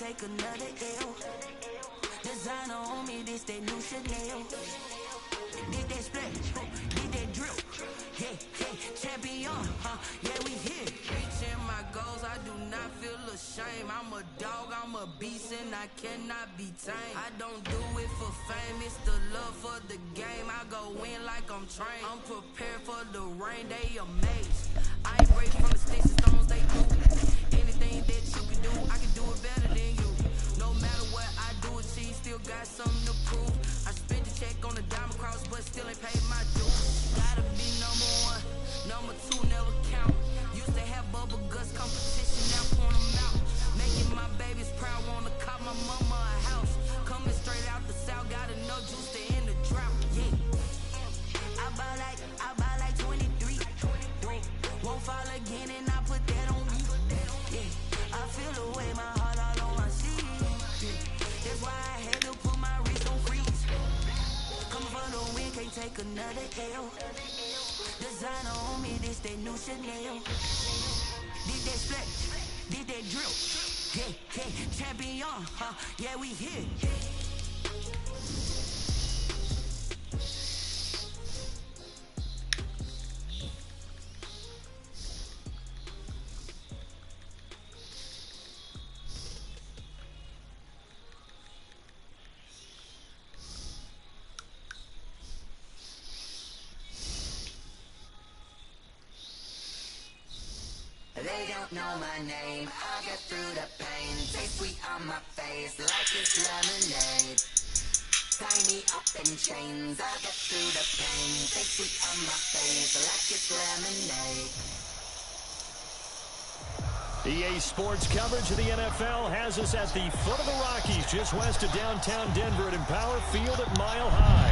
take another L. Designer on me, this that new Chanel. Did that splash, did that drip. Hey, hey, champion, yeah, we here. Reaching my goals, I do not feel ashamed. I'm a dog, I'm a beast, and I cannot be tamed. I don't do it for fame, it's the love for the game. I go in like I'm trained. I'm prepared for the rain, they amazed. I ain't break from the sticks and stones, they do. Anything that you can do, I can do it better than you. No matter what I do, achieve, still got something to prove. I spent the check on the diamond cross, but still ain't paid my dues. Gotta be number one, number two never count. Used to have bubble guts competition, now point them out. Making my babies proud, wanna cop my mama a house. Coming straight out the south, got enough juice to end the drought. Yeah, I buy like 23. Won't fall again, and I put that on me. Yeah, I feel the way, my heart all on my sleeve. Yeah, that's why I had to put my wrist on freeze. Coming for the win, can't take another L. Designer on me, this that new Chanel. Did that splash, did that drip. Hey, hey, champion, yeah, we here. They don't know my name, I'll get through the pain. Taste sweet on my face like it's lemonade. Tie me up in chains, I'll get through the pain. Taste sweet on my face like it's lemonade. EA Sports coverage of the NFL has us at the foot of the Rockies, just west of downtown Denver at Empower Field at Mile High.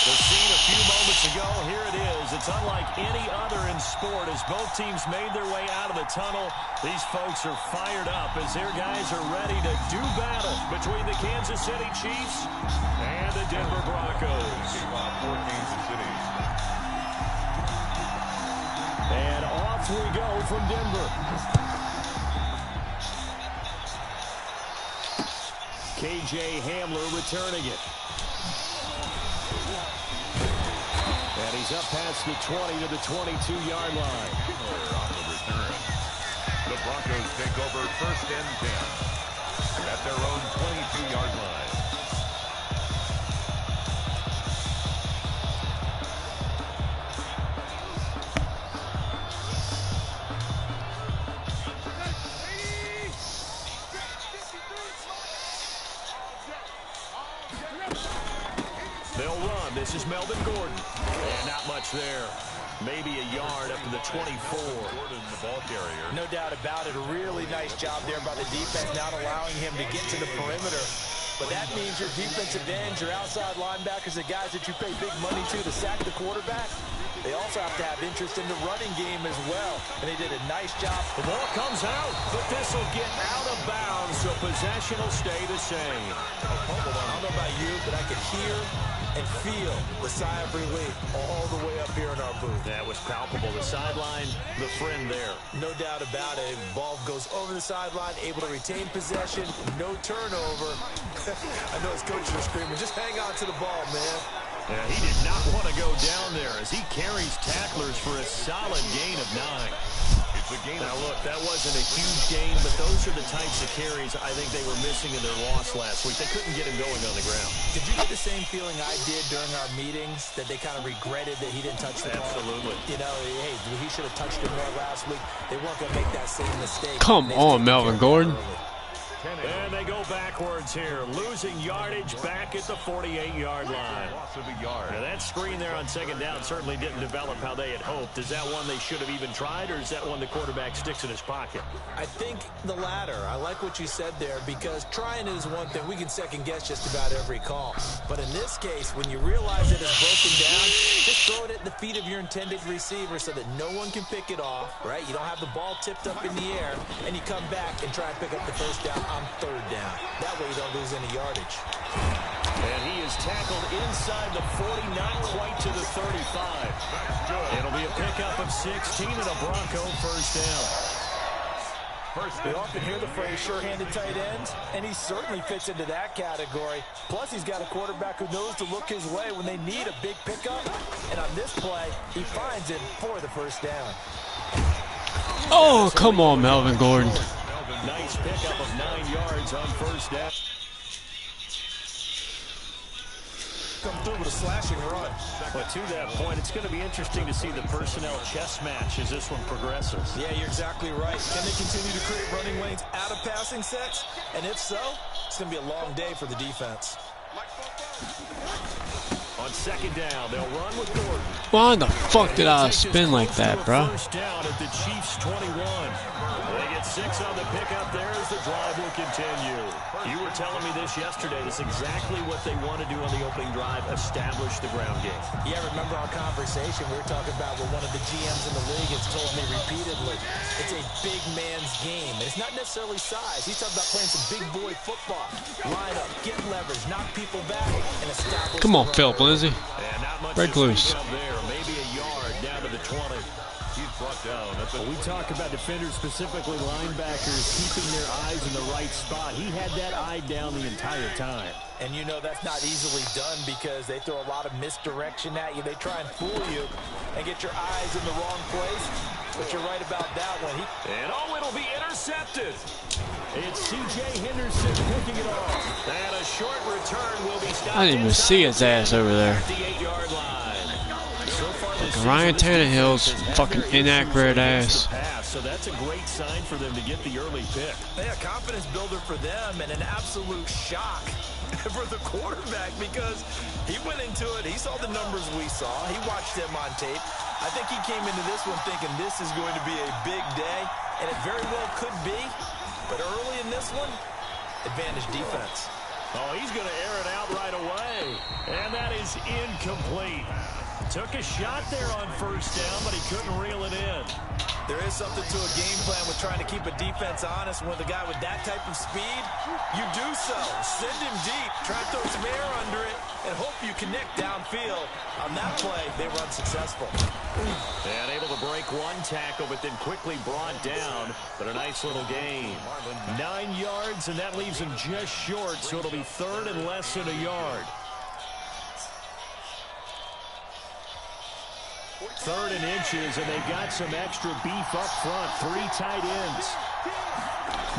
The scene a few moments ago, here it is. It's unlike any other in sport as both teams made their way out of the tunnel. These folks are fired up as their guys are ready to do battle between the Kansas City Chiefs and the Denver Broncos. For Kansas City. And off we go from Denver. KJ Hamler returning it. And he's up past the 20 to the 22-yard line. On the return. The Broncos take over first and 10 at their own 22-yard line. They'll run. This is Melvin Gordon. And not much there. Maybe a yard up to the 24. Gordon, the ball carrier. No doubt about it. A really nice job there by the defense, not allowing him to get to the perimeter. But that means your defensive ends, your outside linebackers, the guys that you pay big money to sack the quarterback, they also have to have interest in the running game as well. And they did a nice job. The ball comes out, but this will get out of bounds, so possession will stay the same. I don't know about you, but I could hear and feel the sigh of relief all the way up here in our booth. That was palpable. The sideline, the friend there. No doubt about it. Ball goes over the sideline, able to retain possession, no turnover. I know his coaches are screaming, just hang on to the ball, man. Yeah, he did not want to go down there as he carries tacklers for a solid gain of 9. It's a gain. Now, look, that wasn't a huge gain, but those are the types of carries I think they were missing in their loss last week. They couldn't get him going on the ground. Did you get the same feeling I did during our meetings, that they kind of regretted that he didn't touch the ball? Absolutely. You know, hey, he should have touched it more last week. They weren't going to make that same mistake. Come on, Melvin Gordon. And they go backwards here, losing yardage back at the 48-yard line. Loss of a yard. Now, that screen there on second down certainly didn't develop how they had hoped. Is that one they should have even tried, or is that one the quarterback sticks in his pocket? I think the latter. I like what you said there, because trying is one thing. We can second-guess just about every call. But in this case, when you realize that it's broken down, just throw it at the feet of your intended receiver so that no one can pick it off, right? You don't have the ball tipped up in the air, and you come back and try and pick up the first down on third down. That way you don't lose any yardage. And he is tackled inside the 40, not quite to the 35. It'll be a pickup of 16 and a Bronco first down. first We and often hear the phrase sure-handed tight ends, and he certainly fits into that category. Plus, he's got a quarterback who knows to look his way when they need a big pickup. And on this play, he finds him for the first down. Oh, come on, Melvin Gordon. Nice pickup of 9 yards on first down. Come through with a slashing run. But to that point, it's going to be interesting to see the personnel chess match as this one progresses. Yeah, you're exactly right. Can they continue to create running lanes out of passing sets? And if so, it's going to be a long day for the defense. On second down, they'll run with Gordon. Why the fuck did I spin like that, bro? First down at the Chiefs 21. They get 6 on the pickup there as the drive will continue. You were telling me this yesterday. This is exactly what they want to do on the opening drive, establish the ground game. Yeah, remember our conversation? We were talking about what one of the GMs in the league has told me repeatedly. It's a big man's game. And it's not necessarily size. He's talking about playing some big boy football. Line up, get leverage, knock people back, and establish. Come on, Philip Lindsay. And not much Break loose. there. Maybe a yard down to the 20. he's brought down. We talk about defenders, specifically linebackers, keeping their eyes in the right spot. He had that eye down the entire time. And you know that's not easily done because they throw a lot of misdirection at you. They try and fool you and get your eyes in the wrong place. But you're right about that one. And it'll be intercepted. It's C.J. Henderson picking it off. And a short return will be stopped. I didn't even see his ass over there. At the 8-yard line. So far this season, Ryan Tannehill's fucking inaccurate ass. So that's a great sign for them to get the early pick. Yeah, confidence builder for them and an absolute shock for the quarterback because he went into it. He saw the numbers we saw. He watched them on tape. I think he came into this one thinking this is going to be a big day, and it very well could be. But early in this one, advantage defense. Oh, he's going to air it out right away. And that is incomplete. Took a shot there on first down, but he couldn't reel it in. There is something to a game plan with trying to keep a defense honest. With a guy with that type of speed, you do so. Send him deep, try to throw some air under it, and hope you connect downfield. On that play, they were unsuccessful. And able to break one tackle, but then quickly brought down. But a nice little gain. 9 yards, and that leaves him just short, so it'll be third and less than a yard. Third and inches, and they've got some extra beef up front. 3 tight ends.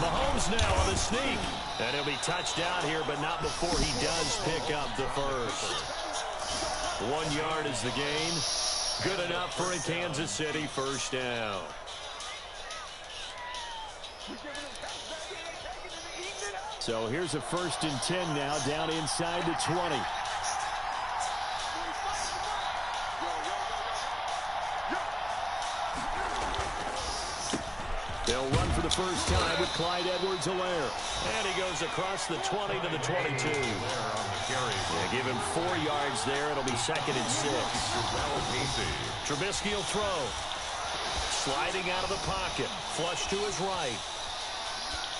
Mahomes now on the sneak. And he'll be touched down here, but not before he does pick up the first. 1 yard is the gain. Good enough for a Kansas City first down. So here's a 1st and 10 now, down inside the 20. They'll run for the first time with Clyde Edwards-Helaire. And he goes across the 20 to the 22. Yeah, give him 4 yards there. It'll be 2nd and 6. Trubisky will throw. Sliding out of the pocket. Flush to his right.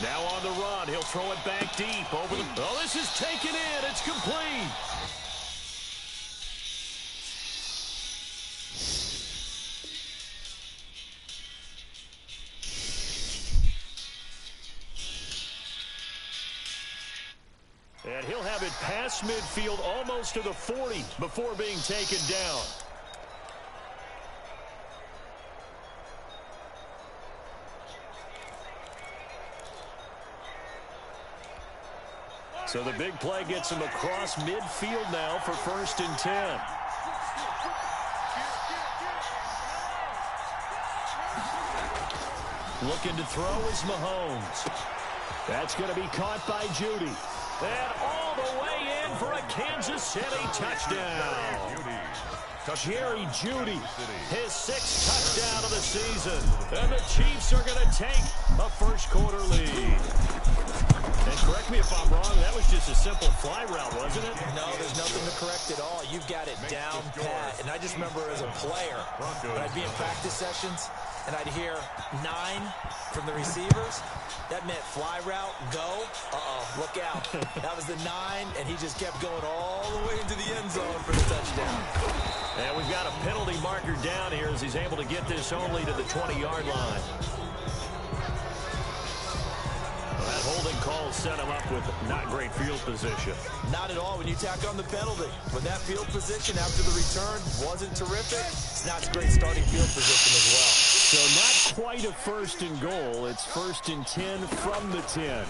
Now on the run. He'll throw it back deep over the... Oh, this is taken in. It's complete. And he'll have it past midfield almost to the 40 before being taken down. So the big play gets him across midfield now for 1st and 10. Looking to throw is Mahomes. That's going to be caught by Judy. And all the way in for a Kansas City touchdown. Jerry Judy, his 6th touchdown of the season. And the Chiefs are going to take a first-quarter lead. And correct me if I'm wrong, that was just a simple fly route, wasn't it? No, there's nothing to correct at all. You've got it down pat. And I just remember as a player, when I'd be in practice sessions, and I'd hear 9 from the receivers. That meant fly route, go. Look out. That was the 9, and he just kept going all the way into the end zone for the touchdown. And we've got a penalty marker down here as he's able to get this only to the 20-yard line. set them up with not great field position. Not at all when you tack on the penalty. When that field position after the return wasn't terrific, it's not a great starting field position as well. So not quite a 1st and goal. It's 1st and 10 from the 10.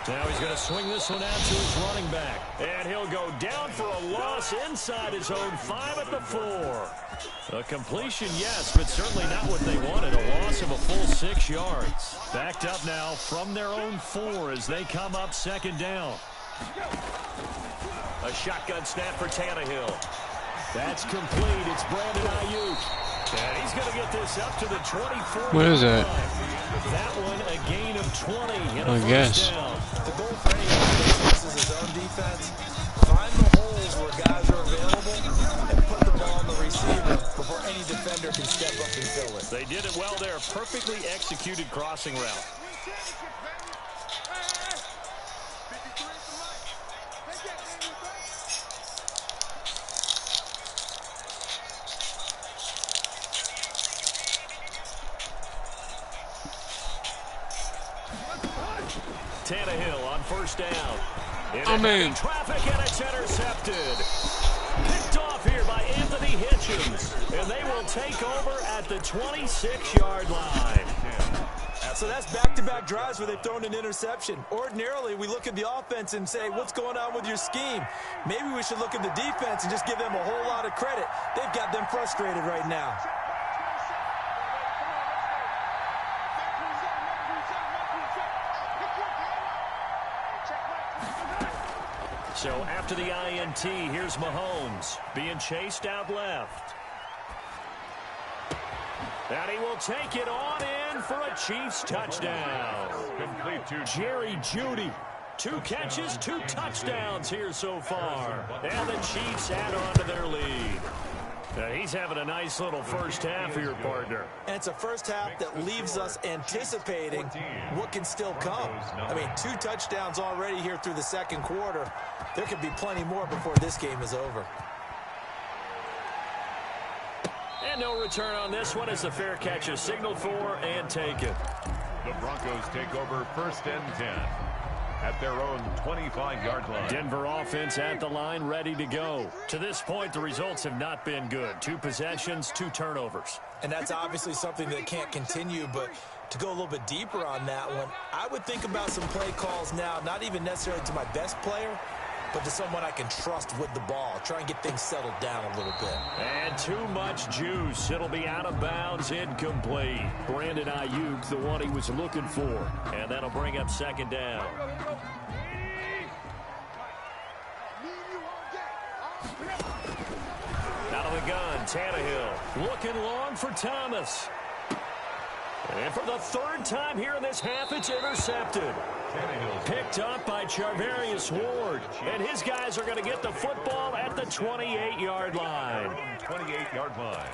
Now he's going to swing this one out to his running back. And he'll go down for a loss inside his own 5 at the 4. A completion, yes, but certainly not what they wanted. A loss of a full 6 yards. Backed up now from their own 4 as they come up 2nd down. A shotgun snap for Tannehill. That's complete. It's Brandon Ayuk. And he's going to get this up to the 24. What is that? That one a gain of 20 and a I guess. down. The goal for any offense is his own defense. Find the holes where guys are available and put the ball on the receiver before any defender can step up and fill it. They did it well there. Perfectly executed crossing route. Tannehill on 1st down. In traffic, and it's intercepted. Picked off here by Anthony Hitchens. And they will take over at the 26-yard line. So that's back-to-back drives where they've thrown an interception. Ordinarily, we look at the offense and say, what's going on with your scheme? Maybe we should look at the defense and just give them a whole lot of credit. They've got them frustrated right now. So after the INT, here's Mahomes being chased out left. And he will take it on in for a Chiefs touchdown. Complete to Jerry Jeudy. 2 catches, 2 touchdowns here so far. And the Chiefs add on to their lead. He's having a nice little first half here, partner. And it's a first half that leaves us anticipating what can still come. I mean, 2 touchdowns already here through the 2nd quarter. There could be plenty more before this game is over. And no return on this one as the fair catch is signaled for and taken. the Broncos take over 1st and 10. At their own 25-yard line. Denver offense at the line, ready to go. To this point, the results have not been good. 2 possessions, 2 turnovers. And that's obviously something that can't continue, but to go a little bit deeper on that one, I would think about some play calls now, not even necessarily to my best player, but to someone I can trust with the ball. Try and get things settled down a little bit. And too much juice. It'll be out of bounds, incomplete. Brandon Ayuk, the one he was looking for. And that'll bring up 2nd down. Out of the gun, Tannehill. Looking long for Thomas. And for the 3rd time here in this half, it's intercepted. Picked up by Charvarius Ward. And his guys are going to get the football at the 28-yard line. 28-yard line.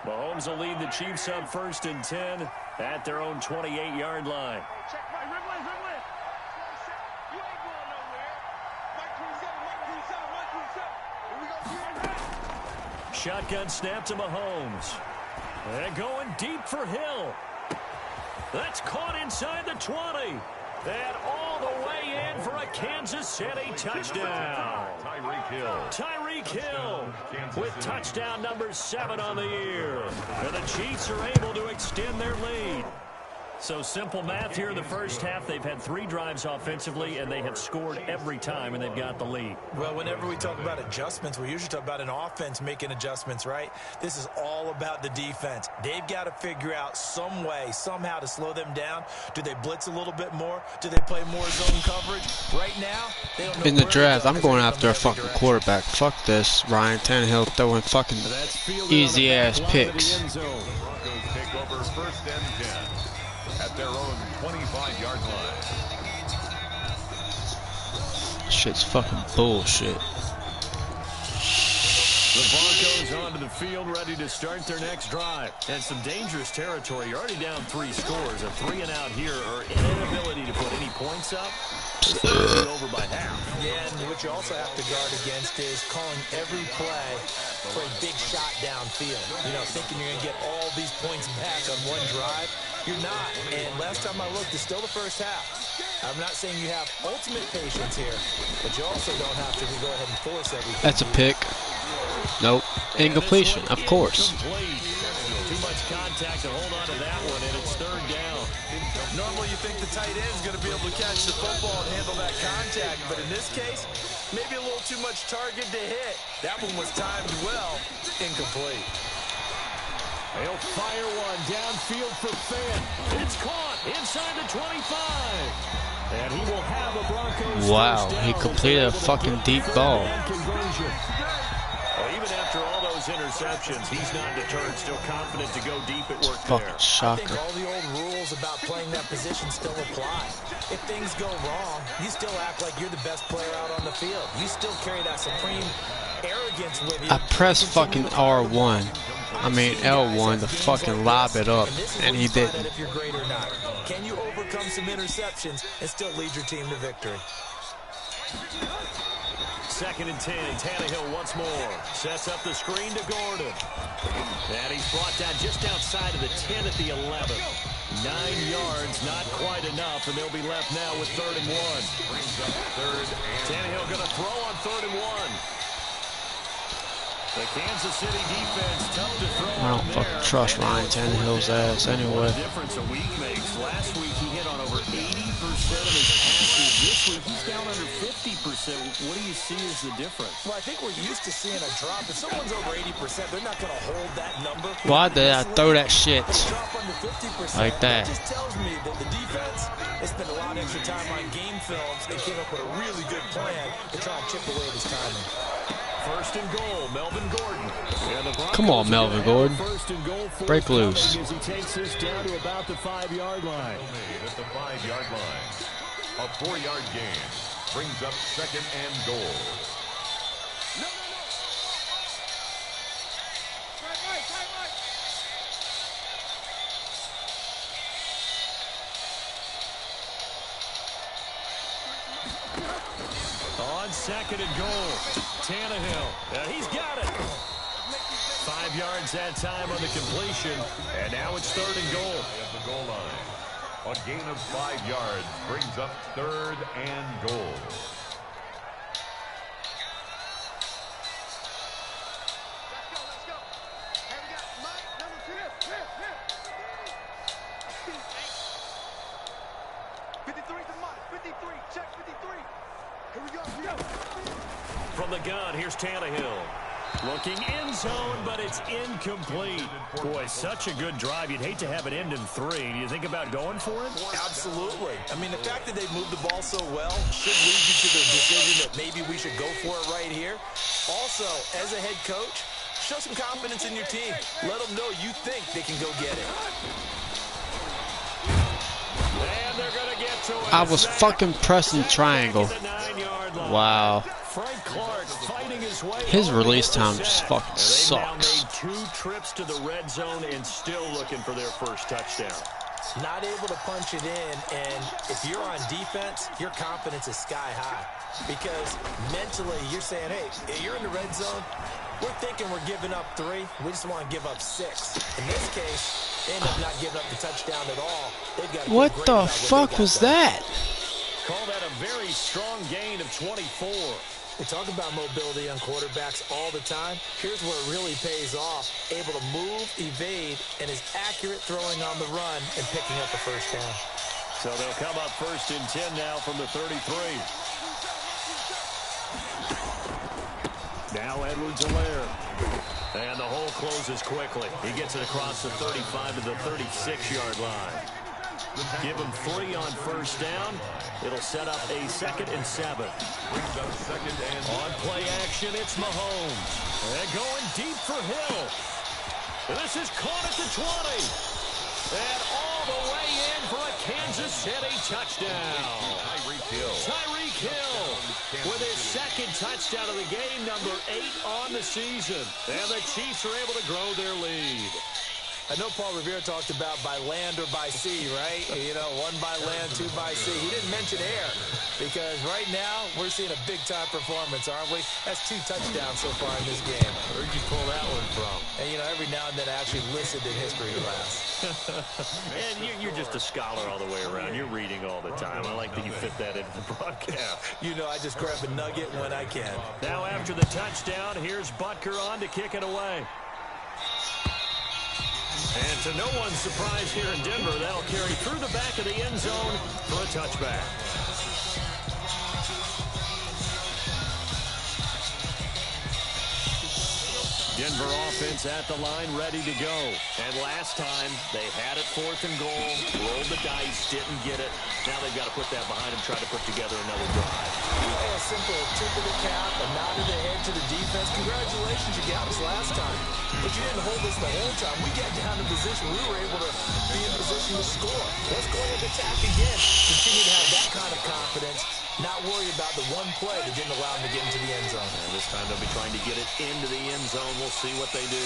Mahomes will lead the Chiefs up 1st and 10 at their own 28-yard line. Shotgun snap to Mahomes. And going deep for Hill. That's caught inside the 20. And all the way in for a Kansas City touchdown. Tyreek Hill. Tyreek Hill with touchdown number 7 on the year. And the Chiefs are able to extend their lead. So simple math here in the first half. They've had 3 drives offensively, and they have scored every time, and they've got the lead. Well, whenever we talk about adjustments, we usually talk about an offense making adjustments, right? This is all about the defense. They've got to figure out some way, somehow to slow them down. Do they blitz a little bit more? Do they play more zone coverage? Right now, they don't know. In the draft, I'm going after a fucking quarterback. Fuck this. Ryan Tannehill throwing fucking easy-ass picks. Broncos take over 1st and 10. At their own 25-yard line. Shit's fucking bullshit. The Broncos goes onto the field, ready to start their next drive. And some dangerous territory. You're already down 3 scores. A 3 and out here, or an inability to put any points up. This thing is over by half. Yeah, and what you also have to guard against is calling every play for a big shot downfield. You know, thinking you're going to get all these points back on one drive. You're not. And last time I looked, it's still the first half. I'm not saying you have ultimate patience here, but you also don't have to go ahead and force everything. That's a pick. Nope. Incompletion, of course. Too much contact to hold on to that one, and it's 3rd down. Normally you think the tight end's going to be able to catch the football and handle that contact, but in this case, maybe a little too much target to hit. That one was timed well. Incomplete. He'll fire one downfield for Finn. It's caught inside the 25. And he will have a Broncos. Wow, he completed a fucking deep ball. Well, even after all those interceptions, he's not deterred, still confident to go deep at work there. Fucking shocker. I think all the old rules about playing that position still apply. If things go wrong, you still act like you're the best player out on the field. You still carry that supreme arrogance with you. I pressed fucking R1. I mean L1 to fucking lob it up, and he didn't. If you're great or not. Can you overcome some interceptions and still lead your team to victory? 2nd and 10. Tannehill once more. Sets up the screen to Gordon. And he's brought down just outside of the 10 at the 11. 9 yards, not quite enough, and they'll be left now with 3rd and 1. Tannehill going to throw on 3rd and 1. The Kansas City defense tough to throw. I don't fucking trust Ryan Tannehill's ass anyway. The difference a week makes. Last week he hit on over 80% of his passes. This week he's down under 50%. What do you see as the difference? Well, I think we're used to seeing a drop. If someone's over 80%, they're not going to hold that number. Why did I throw that shit like that? It just tells me that the defense has spent a lot of extra time on game films and came up with a really good plan to try and chip away at his timing. 1st and goal, Melvin Gordon. Come on, Melvin Gordon. Break loose. As he takes this down to about the 5-yard line. At the 5-yard line. A 4-yard gain brings up 2nd and goal. On 2nd and goal, Tannehill. He's got it. 5 yards that time on the completion, and now it's 3rd and goal. At the goal line. A gain of 5 yards brings up 3rd and goal. From the gun, here's Tannehill. Looking end zone, but it's incomplete. Boy, such a good drive. You'd hate to have it end in 3. Do you think about going for it? Absolutely. I mean, the fact that they moved the ball so well should lead you to the decision that maybe we should go for it right here. Also, as a head coach, show some confidence in your team. Let them know you think they can go get it. And they're going to get to it. I was fucking pressing triangle. Wow. Frank Clark fighting his way. His release time just fucking sucks. They've now made 2 trips to the red zone and still looking for their first touchdown. Not able to punch it in, and if you're on defense, your confidence is sky high. Because mentally, you're saying, hey, you're in the red zone. We're thinking we're giving up 3. We just want to give up 6. In this case, they end up not giving up the touchdown at all. They've got what the fuck was that? Call that a very strong gain of 24. We talk about mobility on quarterbacks all the time. Here's where it really pays off. Able to move, evade, and is accurate throwing on the run and picking up the first down. So they'll come up 1st and 10 now from the 33. Now Edwards-Helaire. And the hole closes quickly. He gets it across the 35 to the 36-yard line. Give him 3 on 1st down. It'll set up a 2nd and 7. On play action, it's Mahomes. And going deep for Hill. This is caught at the 20. And all the way in for a Kansas City touchdown. Tyreek Hill. with his second touchdown of the game, number 8 on the season. And the Chiefs are able to grow their lead. I know Paul Revere talked about by land or by sea, right? You know, 1 by land, 2 by sea. He didn't mention air because right now we're seeing a big-time performance, aren't we? That's 2 touchdowns so far in this game. Where'd you pull that one from? And, you know, every now and then I actually listened in history class. And you're just a scholar all the way around. You're reading all the time. I like that you fit that into the broadcast. You know, I just grab a nugget when I can. Now after the touchdown, here's Butker on to kick it away. And to no one's surprise here in Denver, that'll carry through the back of the end zone for a touchback. Denver offense at the line, ready to go. And last time, they had it 4th and goal, rolled the dice, didn't get it. Now they've got to put that behind them, try to put together another drive. Oh, a simple tip of the cap, a nod of the head to the defense. Congratulations, you got us last time. But you didn't hold us the whole time. We got down to position. We were able to be in position to score. Let's go ahead and attack again. Continue to have that kind of confidence. Not worry about the one play that didn't allow them to get into the end zone. And this time they'll be trying to get it into the end zone. We'll see what they do.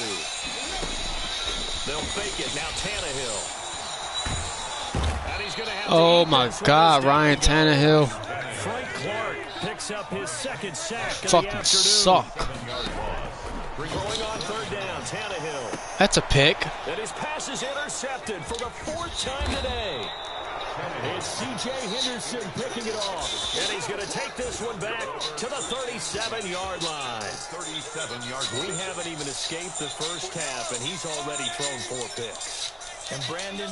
They'll fake it. Now Tannehill. And he's going to have Oh my God, Ryan Tannehill. Frank Clark picks up his 2nd sack of the Fucking afternoon. suck. Going on 3rd down, Tannehill. That's a pick. And his pass is intercepted for the 4th time today. It's C.J. Henderson picking it off. And he's going to take this one back to the 37-yard line. 37-yard line. We haven't even escaped the first half, and he's already thrown 4 picks. And Brandon,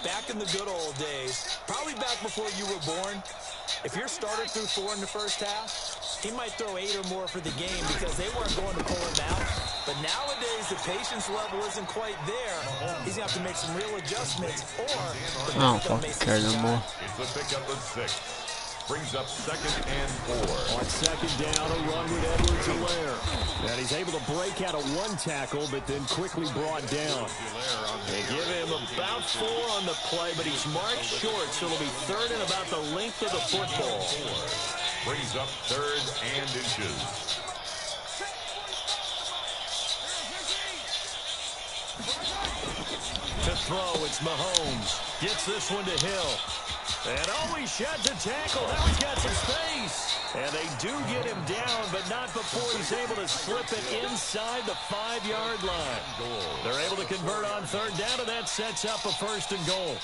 back in the good old days, probably back before you were born, if your starter threw 4 in the first half, he might throw 8 or more for the game because they weren't going to pull him out. But nowadays, the patience level isn't quite there. He's going to have to make some real adjustments, or I don't fucking care no more. It's a pickup of 6. Brings up 2nd and 4. On 2nd down, a run with Edwards-Helaire. And he's able to break out of 1 tackle, but then quickly brought down. They give him about 4 on the play, but he's marked short, so it'll be 3rd and about the length of the football. Brings up 3rd and inches. To throw, it's Mahomes. Gets this one to Hill. And oh, he sheds a tackle. Now he's got some space. And they do get him down, but not before he's able to slip it inside the 5-yard line. They're able to convert on 3rd down, and that sets up a 1st and goal.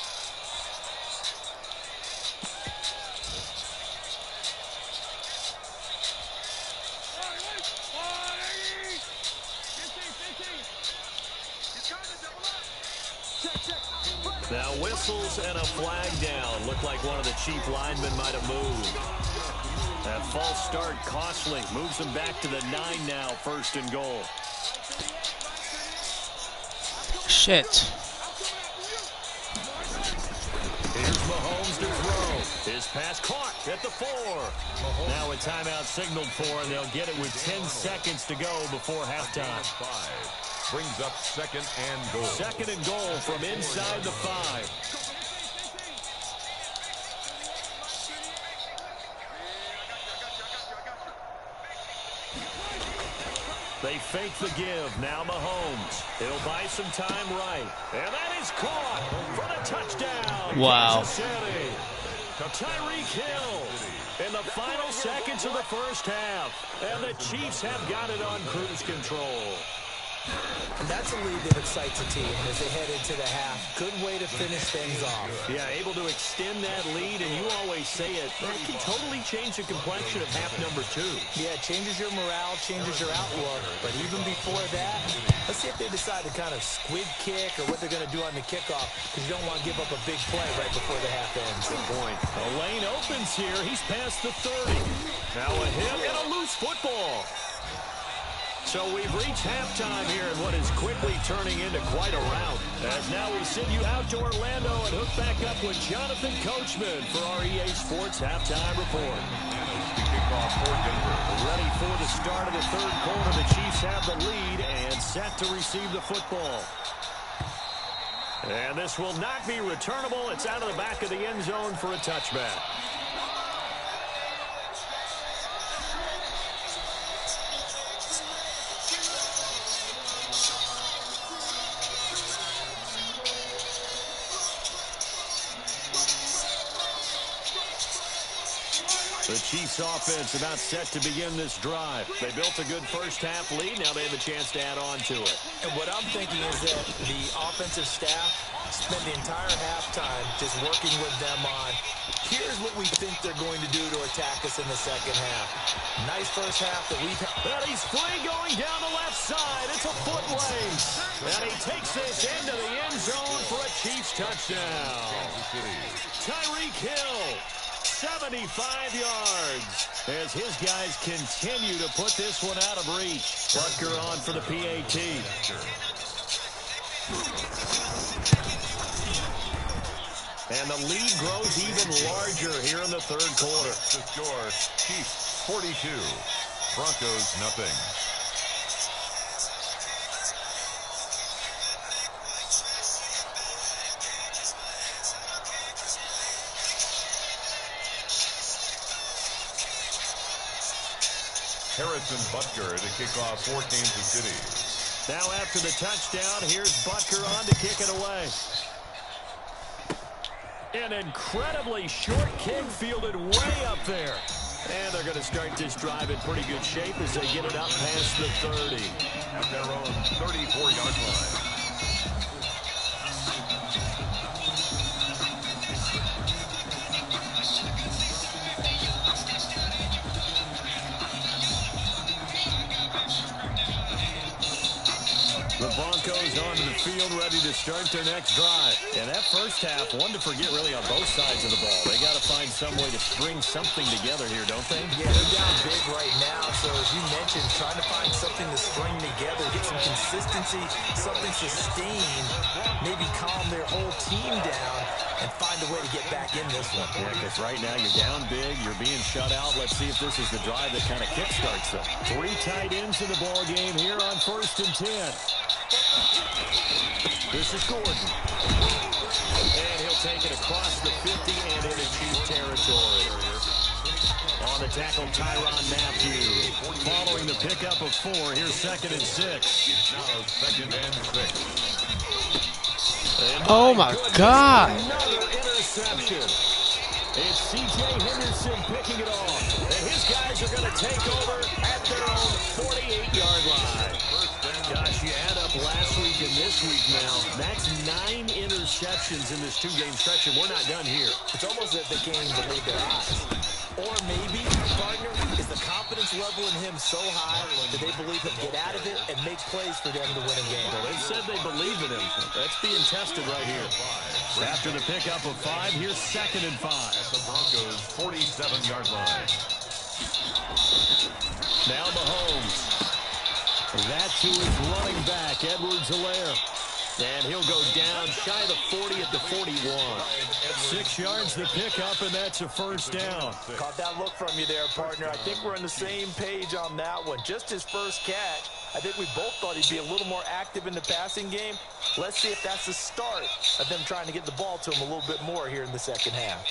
Now whistles and a flag down. Looked like one of the Chief linemen might have moved. That false start costly. Moves them back to the 9 now. 1st and goal. Shit. Here's Mahomes to throw. His pass caught at the 4. Now a timeout signaled for, and they'll get it with 10 seconds to go before halftime. 5. Brings up 2nd and goal. 2nd and goal from inside the 5. They fake the give. Now Mahomes. He'll buy some time right. And that is caught for the touchdown. Wow. Kansas City. Tyreek Hill in the final seconds of the first half. And the Chiefs have got it on cruise control. And that's a lead that excites a team as they head into the half. Good way to finish things off. Yeah, able to extend that lead, and you always say it, that can totally change the complexion of half number 2. Yeah, it changes your morale, changes your outlook. But even before that, let's see if they decide to kind of squid kick or what they're going to do on the kickoff, because you don't want to give up a big play right before the half ends. Good point. A lane opens here. He's past the 30. Now a hit and a loose football. So we've reached halftime here in what is quickly turning into quite a rout. As now we send you out to Orlando and hook back up with Jonathan Coachman for our EA Sports Halftime Report. Ready for the start of the 3rd quarter. The Chiefs have the lead and set to receive the football. And this will not be returnable. It's out of the back of the end zone for a touchback. The Chiefs offense about set to begin this drive. They built a good first-half lead. Now they have a chance to add on to it. And what I'm thinking is that the offensive staff spent the entire halftime just working with them on, here's what we think they're going to do to attack us in the second half. Nice first half that we've had. And he's free going down the left side. It's a foot race. And he takes this into the end zone for a Chiefs touchdown. Tyreek Hill, 75 yards, as his guys continue to put this one out of reach. Butker on for the PAT. And the lead grows even larger here in the third quarter. The score, Chiefs 42, Broncos nothing. Harrison Butker to kick off for Kansas City. Now after the touchdown, here's Butker on to kick it away. An incredibly short kick fielded way up there. And they're going to start this drive in pretty good shape as they get it up past the 30. At their own 34-yard line. The Broncos onto the field, ready to start their next drive. And that first half, one to forget really on both sides of the ball. They got to find some way to string something together here, don't they? Yeah, they're down big right now. So as you mentioned, trying to find something to string together, get some consistency, something sustained, maybe calm their whole team down and find a way to get back in this one. Yeah, because right now you're down big, you're being shut out. Let's see if this is the drive that kind of kickstarts them. 3 tight ends in the ball game here on 1st and 10. This is Gordon. And he'll take it across the 50 and into Chief territory. On the tackle, Tyrann Mathieu. Following the pickup of 4, here's 2nd and 6. Now 2nd and 6. Oh my God. Another interception. It's C.J. Henderson picking it off. And his guys are going to take over at their own 48-yard line. Gosh, you add up last week and this week now. That's 9 interceptions in this 2-game stretch, and we're not done here. It's almost as if they can't even believe their eyes. Or maybe, partner, is the confidence level in him so high that they believe he'll get out of it and make plays for them to win a game. Well, they've said they believe in him. That's being tested right here. After the pickup of 5, here's 2nd and 5. The Broncos 47-yard line. Now Mahomes. That to his running back, Edwards-Helaire. And he'll go down shy of the 40 at the 41. 6 yards the pickup, and that's a first down. Caught that look from you there, partner. I think we're on the same page on that one. Just his first catch. I think we both thought he'd be a little more active in the passing game. Let's see if that's the start of them trying to get the ball to him a little bit more here in the second half.